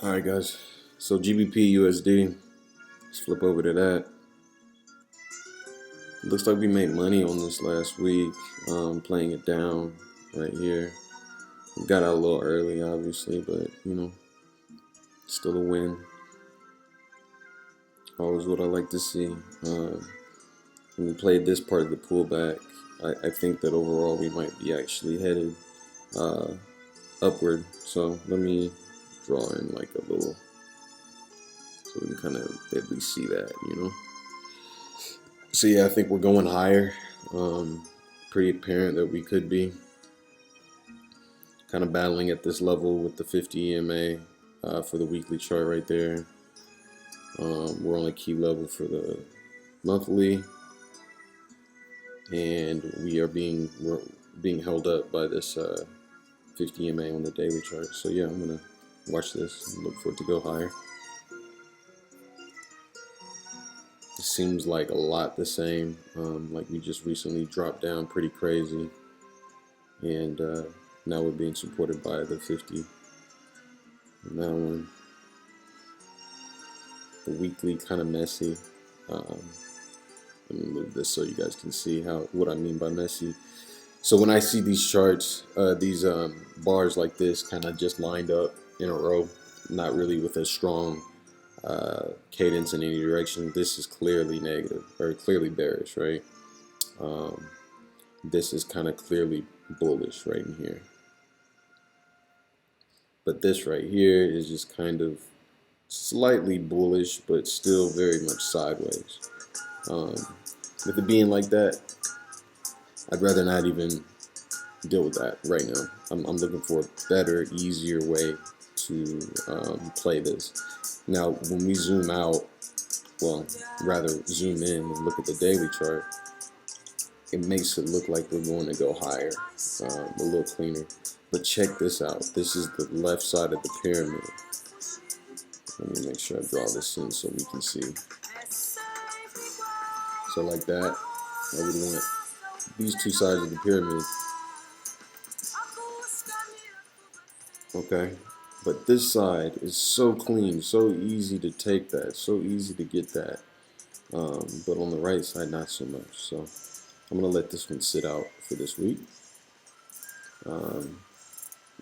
Alright guys, so GBP USD, let's flip over to that. Looks like we made money on this last week, playing it down right here. We got out a little early obviously, but still a win. Always what I like to see. When we played this part of the pullback, I think that overall we might be actually headed upward. So let me draw in like a little, so we can kind of at least see that, So yeah, I think we're going higher. Pretty apparent that we could be kind of battling at this level with the 50 EMA for the weekly chart right there. We're on a key level for the monthly, and we're being held up by this 50 EMA on the daily chart. So yeah, I'm gonna watch this and look for it to go higher. It seems like a lot the same, like we just recently dropped down pretty crazy, and now we're being supported by the 50. And that one, the weekly, kind of messy. Let me move this so you guys can see what I mean by messy. So when I see these charts, these bars like this kind of just lined up in a row, not really with a strong cadence in any direction, this is clearly negative or clearly bearish, right? This is kind of clearly bullish right in here. But this right here is just kind of slightly bullish, but still very much sideways. With it being like that, I'd rather not even deal with that right now. I'm looking for a better, easier way to play this. Now, when we zoom out, well, rather zoom in and look at the daily chart, it makes it look like we're going to go higher, a little cleaner. But check this out. This is the left side of the pyramid. Let me make sure I draw this in so we can see. So like that, I would want these two sides of the pyramid. Okay, but this side is so clean, so easy to take that, so easy to get that. But on the right side, not so much. So I'm gonna let this one sit out for this week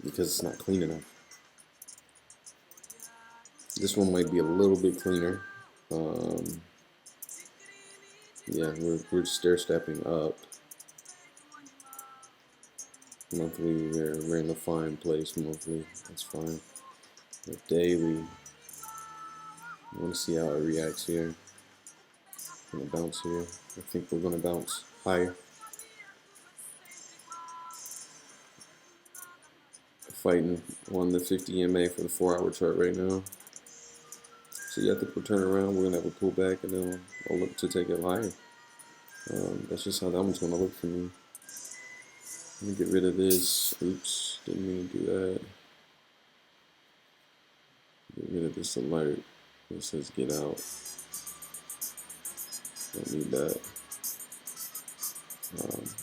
because it's not clean enough. This one might be a little bit cleaner. Yeah, we're stair-stepping up. Monthly, we're in a fine place. Monthly, that's fine. But daily, I want to see how it reacts here. Gonna bounce here. I think we're gonna bounce higher. Fighting on the 50 EMA for the 4-hour chart right now. So yeah, I think we'll turn around. We're gonna have a pullback, and then I'll look to take it higher. That's just how that one's gonna look for me. Let me get rid of this. Oops, didn't mean to do that. Get rid of this alert that says get out. Don't need that.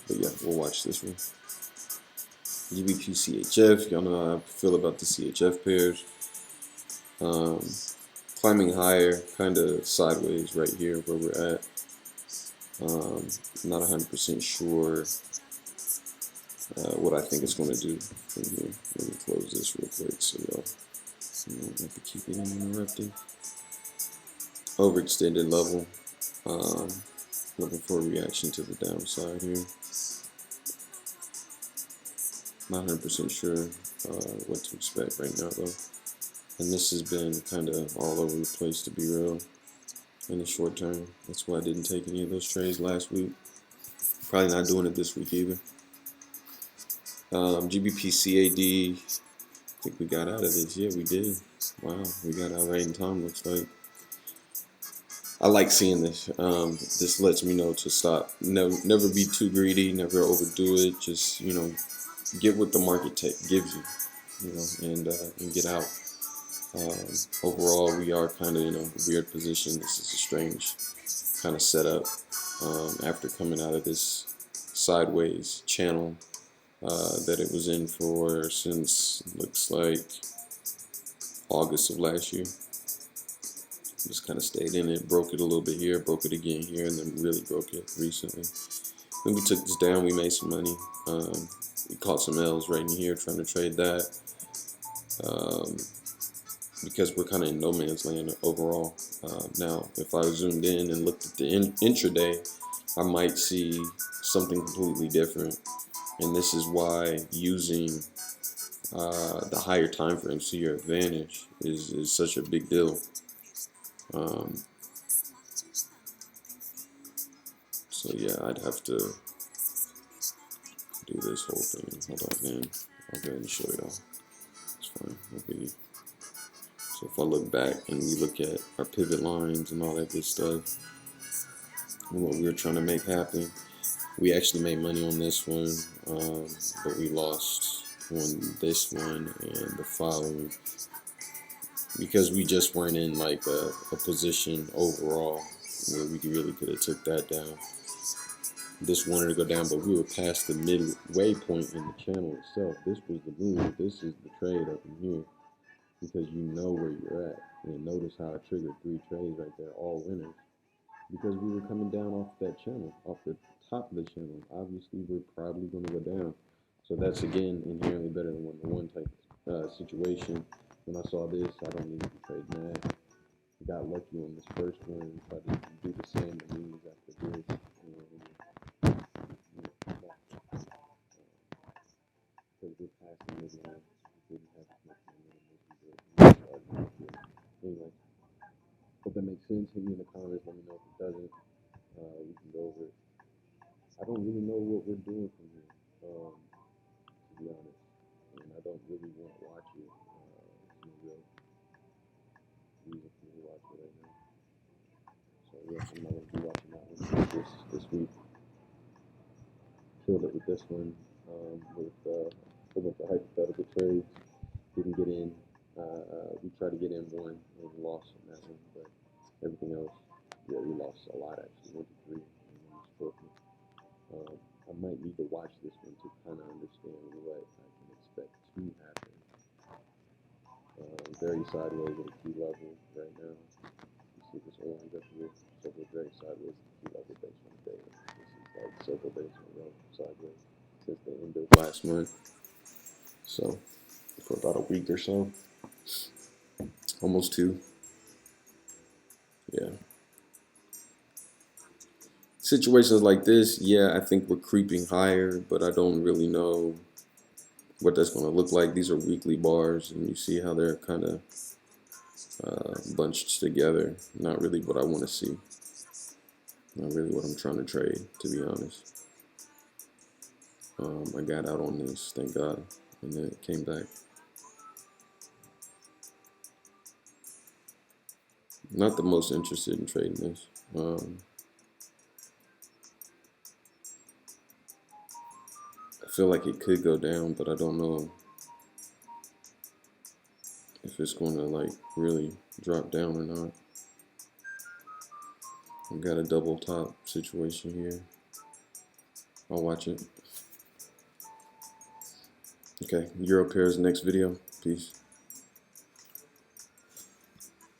But yeah, we'll watch this one. GBP CHF. Y'all know how I feel about the CHF pairs. Climbing higher, kind of sideways right here where we're at. Not 100% sure what I think it's going to do from here. Let me close this real quick so y'all don't have to keep getting interrupted. Overextended level. Looking for a reaction to the downside here. Not 100% sure what to expect right now though. And this has been kind of all over the place, to be real, in the short term. That's why I didn't take any of those trades last week. Probably not doing it this week either. GBP CAD, I think we got out of this. Yeah, we did. Wow, we got out right in time, looks like. I like seeing this. This lets me know to stop. Never be too greedy, never overdo it. Just, get what the market gives you, and get out. Overall, we are kind of in a weird position. This is a strange kind of setup after coming out of this sideways channel that it was in for since, looks like, August of last year. Just kind of stayed in it, broke it a little bit here, broke it again here, and then really broke it recently. When we took this down, we made some money. We caught some L's right in here trying to trade that. Because we're kind of in no man's land overall. Now, if I zoomed in and looked at the intraday, I might see something completely different. And this is why using the higher time frames to your advantage is such a big deal. So yeah, I'd have to do this whole thing. Hold on, man. I'll go ahead and show y'all. It's fine. Okay. So if I look back and we look at our pivot lines and all that good stuff, and what we were trying to make happen, we actually made money on this one, but we lost on this one and the following because we just weren't in like a position overall where we really could have took that down. This wanted to go down, but we were past the midway point in the channel itself. This was the move. This is the trade up in here because you know where you're at. And notice how I triggered 3 trades right there, all winners, because we were coming down off that channel, off the top of the channel. Obviously, we're probably going to go down. So that's, again, inherently better than one-to-one type situation. When I saw this, I don't need to trade mad. Got lucky on this first one. Tried to do the same moves after this. Because we're past the midline, we didn't have as much momentum as we did. Anyway, hope that makes sense. Hit me in the comments. Let me know if it doesn't. We can go over it. I don't really know what we're doing from here, to be honest. And I don't really want to watch it. There's no real reason for me to watch it right now. So yeah, I'm not going to be watching that one this week. Killed it with this one, with a whole bunch of hypothetical trades. Didn't get in. We tried to get in one and lost on that one, but everything else, yeah, we lost a lot actually. 1 to 3, and then we spoke it. I might need to watch this one to kind of understand what I can expect to happen. Very sideways at a key level right now. You see this orange up here, so we're very sideways at the key level based on the data. This is like several days in a row sideways since the end of last month. So for about a week or so, almost 2. Yeah. Situations like this, yeah, I think we're creeping higher, but I don't really know what that's going to look like. These are weekly bars, and you see how they're kind of bunched together. Not really what I want to see. Not really what I'm trying to trade, to be honest. I got out on this, thank God, and then it came back. Not the most interested in trading this. I feel like it could go down, but I don't know if it's going to like really drop down or not. I've got a double top situation here. I'll watch it. Okay, Euro pairs next video. Peace.